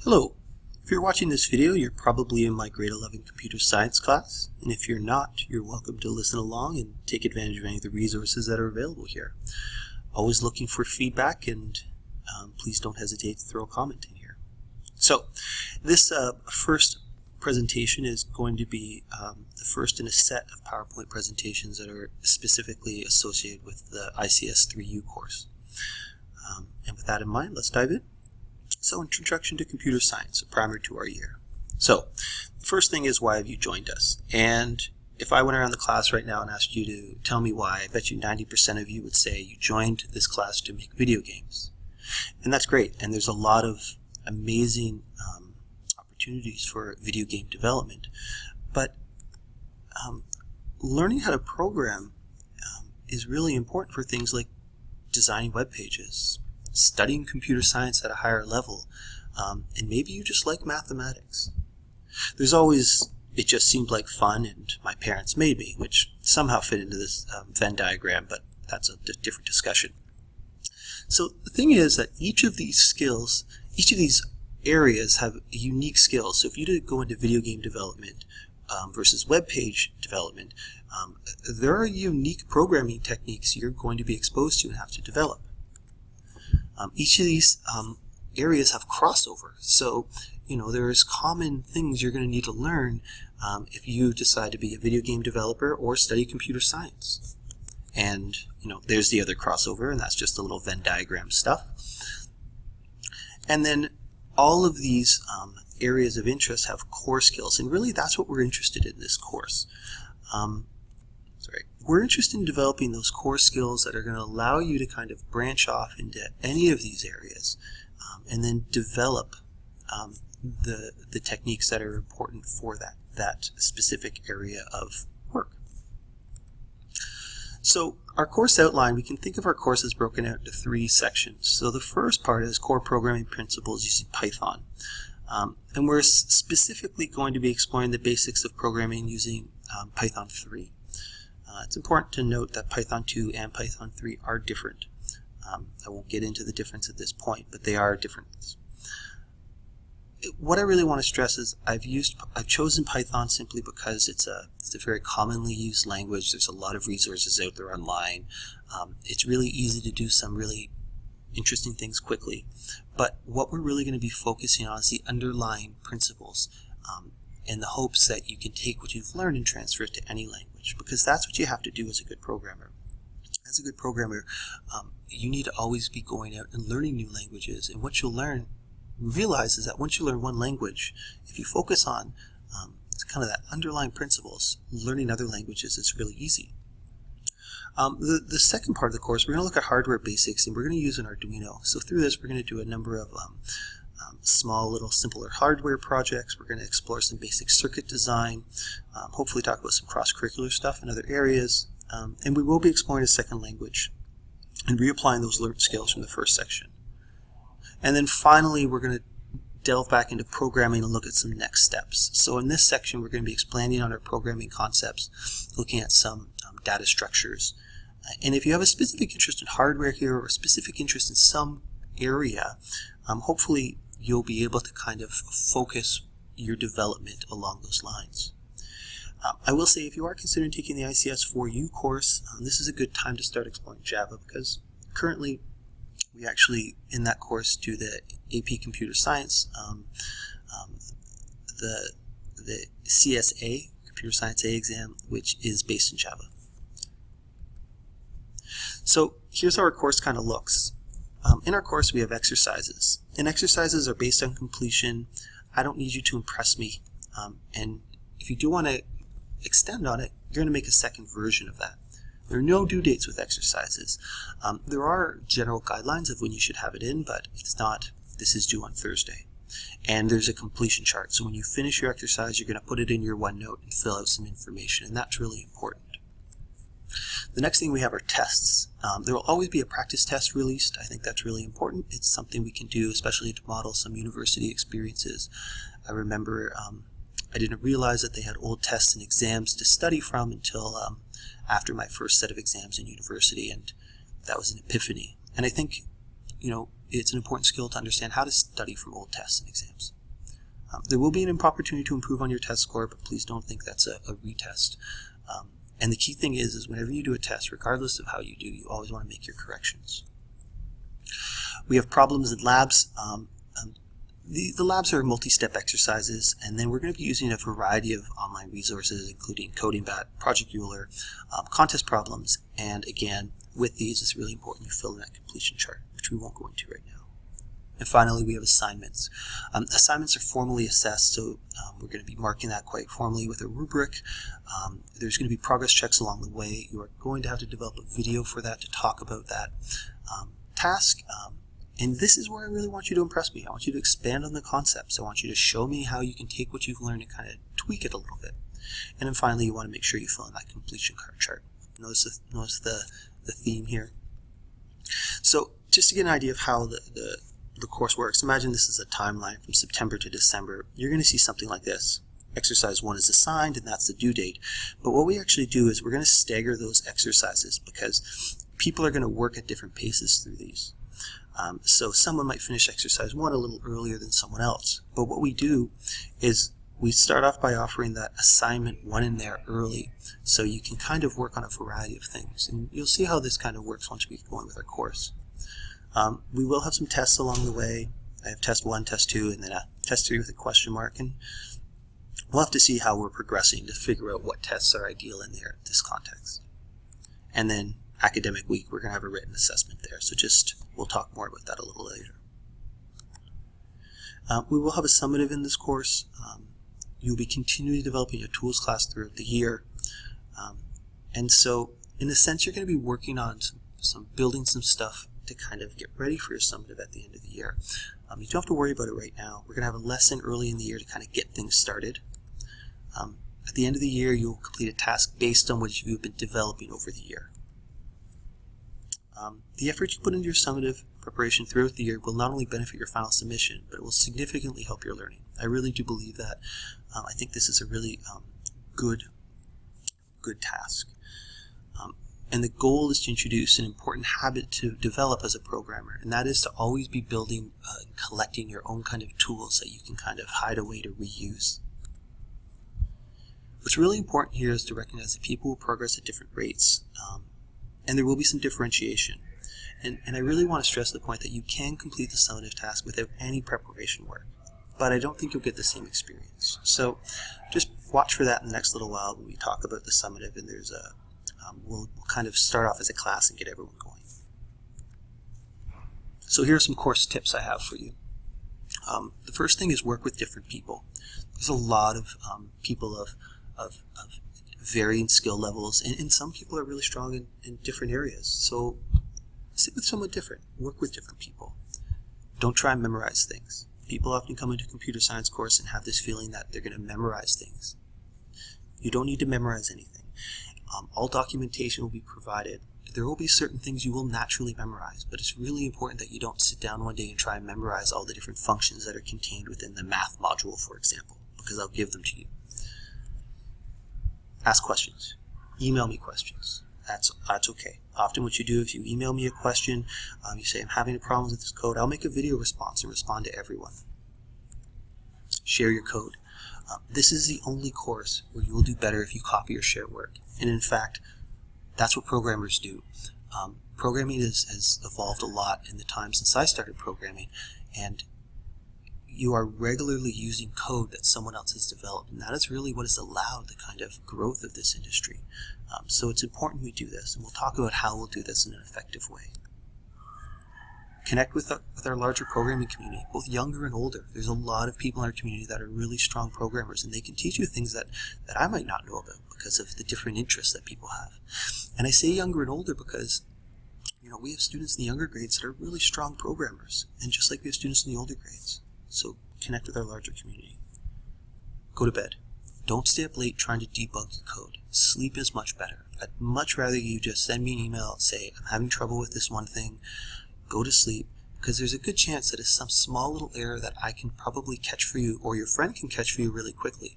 Hello. If you're watching this video, you're probably in my grade 11 computer science class, and if you're not, you're welcome to listen along and take advantage of any of the resources that are available here. Always looking for feedback, and please don't hesitate to throw a comment in here. So, this first presentation is going to be the first in a set of PowerPoint presentations that are specifically associated with the ICS3U course. And with that in mind, let's dive in. So, Introduction to Computer Science, a primer to our year. So, the first thing is, why have you joined us? And if I went around the class right now and asked you to tell me why, I bet you 90% of you would say you joined this class to make video games. And that's great, and there's a lot of amazing opportunities for video game development. But learning how to program is really important for things like designing web pages, studying computer science at a higher level, and maybe you just like mathematics. There's always, it just seemed like fun and my parents made me, which somehow fit into this Venn diagram, but that's a different discussion. So the thing is that each of these skills, each of these areas have unique skills. So if you did go into video game development versus web page development, there are unique programming techniques you're going to be exposed to and have to develop. Each of these areas have crossover, so there's common things you're going to need to learn if you decide to be a video game developer or study computer science. And there's the other crossover, and that's just a little Venn diagram stuff. And then all of these areas of interest have core skills, and really that's what we're interested in this course. We're interested in developing those core skills that are going to allow you to kind of branch off into any of these areas and then develop the techniques that are important for that specific area of work. So our course outline, we can think of our course as broken out into 3 sections. So the first part is core programming principles using Python. And we're specifically going to be exploring the basics of programming using Python 3. It's important to note that Python 2 and Python 3 are different. I won't get into the difference at this point, but they are different. What I really want to stress is I've chosen Python simply because it's a very commonly used language. There's a lot of resources out there online. It's really easy to do some really interesting things quickly. But what we're really going to be focusing on is the underlying principles, in the hopes that you can take what you've learned and transfer it to any language, because that's what you have to do as a good programmer. As a good programmer, you need to always be going out and learning new languages, and what you'll realize is that once you learn one language, if you focus on kind of that underlying principles, learning other languages is really easy. The second part of the course, we're going to look at hardware basics, and we're going to use an Arduino. So through this, we're going to do a number of small, little, simpler hardware projects. We're going to explore some basic circuit design, hopefully talk about some cross-curricular stuff in other areas, and we will be exploring a second language and reapplying those learned skills from the first section. And then finally, we're going to delve back into programming and look at some next steps. So in this section, we're going to be expanding on our programming concepts, looking at some data structures. And if you have a specific interest in hardware here or a specific interest in some area, hopefully you'll be able to kind of focus your development along those lines. I will say, if you are considering taking the ICS3U course, this is a good time to start exploring Java, because currently we actually, in that course, do the AP Computer Science, the CSA, Computer Science A exam, which is based in Java. So here's how our course kind of looks. In our course, we have exercises, and exercises are based on completion. I don't need you to impress me, and if you do want to extend on it, you're going to make a second version of that. There are no due dates with exercises. There are general guidelines of when you should have it in, but it's not, this is due on Thursday. And there's a completion chart, so when you finish your exercise, you're going to put it in your OneNote and fill out some information, and that's really important. The next thing we have are tests. There will always be a practice test released. I think that's really important. It's something we can do, especially to model some university experiences. I remember I didn't realize that they had old tests and exams to study from until after my first set of exams in university, and that was an epiphany. And I think it's an important skill to understand how to study from old tests and exams. There will be an opportunity to improve on your test score, but please don't think that's a retest. And the key thing is whenever you do a test, regardless of how you do, you always want to make your corrections. We have problems in labs. The labs are multi-step exercises, and then we're going to be using a variety of online resources, including CodingBat, Project Euler, contest problems, and again, with these, it's really important you fill in that completion chart, which we won't go into right now. And finally, we have assignments. Assignments are formally assessed, so we're going to be marking that quite formally with a rubric. There's going to be progress checks along the way. You are going to have to develop a video for that to talk about that task. And this is where I really want you to impress me. I want you to expand on the concepts. I want you to show me how you can take what you've learned and kind of tweak it a little bit. And then finally, you want to make sure you fill in that completion chart. Notice the theme here. So just to get an idea of how the course works, imagine this is a timeline from September to December. You're going to see something like this. Exercise 1 is assigned, and that's the due date. But what we actually do is we're going to stagger those exercises because people are going to work at different paces through these. So someone might finish exercise 1 a little earlier than someone else. But what we do is we start off by offering that assignment 1 in there early, so you can kind of work on a variety of things. And you'll see how this kind of works once we get going with our course. We will have some tests along the way. I have test 1, test 2, and then a test 3 with a question mark. And we'll have to see how we're progressing to figure out what tests are ideal in this context. And then academic week, we're going to have a written assessment there. So we'll talk more about that a little later. We will have a summative in this course. You'll be continually developing a tools class throughout the year. And so, in a sense, you're going to be working on building some stuff to kind of get ready for your summative at the end of the year. You don't have to worry about it right now. We're going to have a lesson early in the year to kind of get things started. At the end of the year, you'll complete a task based on what you've been developing over the year. The effort you put into your summative preparation throughout the year will not only benefit your final submission, but it will significantly help your learning. I really do believe that. I think this is a really good task. And the goal is to introduce an important habit to develop as a programmer, and that is to always be building and collecting your own kind of tools that you can kind of hide away to reuse. What's really important here is to recognize that people will progress at different rates, and there will be some differentiation. And I really want to stress the point that you can complete the summative task without any preparation work, but I don't think you'll get the same experience. So just watch for that in the next little while when we talk about the summative, and we'll kind of start off as a class and get everyone going. So here are some course tips I have for you. The first thing is work with different people. There's a lot of people of varying skill levels, and some people are really strong in different areas. So sit with someone different. Work with different people. Don't try and memorize things. People often come into a computer science course and have this feeling that they're going to memorize things. You don't need to memorize anything. All documentation will be provided. There will be certain things you will naturally memorize, but it's really important that you don't sit down one day and try and memorize all the different functions that are contained within the math module, for example, because I'll give them to you. Ask questions. Email me questions. That's okay. Often what you do, if you email me a question, you say, I'm having a problem with this code, I'll make a video response and respond to everyone. Share your code. This is the only course where you will do better if you copy or share work. And in fact, that's what programmers do. Programming has evolved a lot in the time since I started programming, and you are regularly using code that someone else has developed, and that is really what has allowed the kind of growth of this industry. So it's important we do this, and we'll talk about how we'll do this in an effective way. Connect with our larger programming community, both younger and older. There's a lot of people in our community that are really strong programmers, and they can teach you things that I might not know about because of the different interests that people have. And I say younger and older because we have students in the younger grades that are really strong programmers, and just like we have students in the older grades. So connect with our larger community. Go to bed. Don't stay up late trying to debug your code. Sleep is much better. I'd much rather you just send me an email, say, I'm having trouble with this one thing. Go to sleep, because there's a good chance that it's some small little error that I can probably catch for you, or your friend can catch for you really quickly.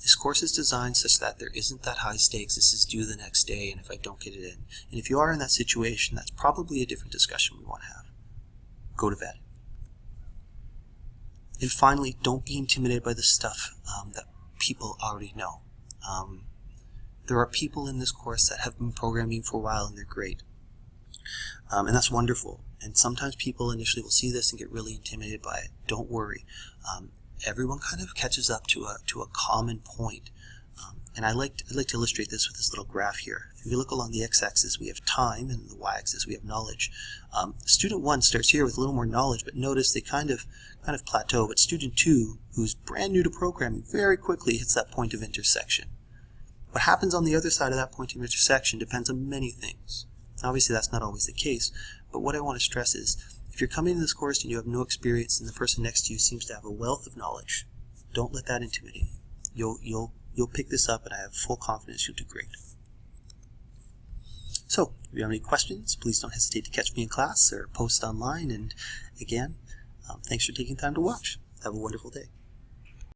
This course is designed such that there isn't that high stakes, this is due the next day, and if I don't get it in. And if you are in that situation, that's probably a different discussion we want to have. go to bed. And finally, don't be intimidated by the stuff that people already know. There are people in this course that have been programming for a while and they're great. And that's wonderful. And sometimes people initially will see this and get really intimidated by it. Don't worry. Everyone kind of catches up to a common point. And I'd like to illustrate this with this little graph here. If you look along the x-axis, we have time, and the y-axis we have knowledge. Student 1 starts here with a little more knowledge, but notice they kind of plateau. But student 2, who's brand new to programming, very quickly hits that point of intersection. What happens on the other side of that point of intersection depends on many things. Obviously, that's not always the case, but what I want to stress is, if you're coming to this course and you have no experience and the person next to you seems to have a wealth of knowledge, don't let that intimidate you. You'll pick this up, and I have full confidence you'll do great. So, if you have any questions, please don't hesitate to catch me in class or post online. And again, thanks for taking time to watch. Have a wonderful day.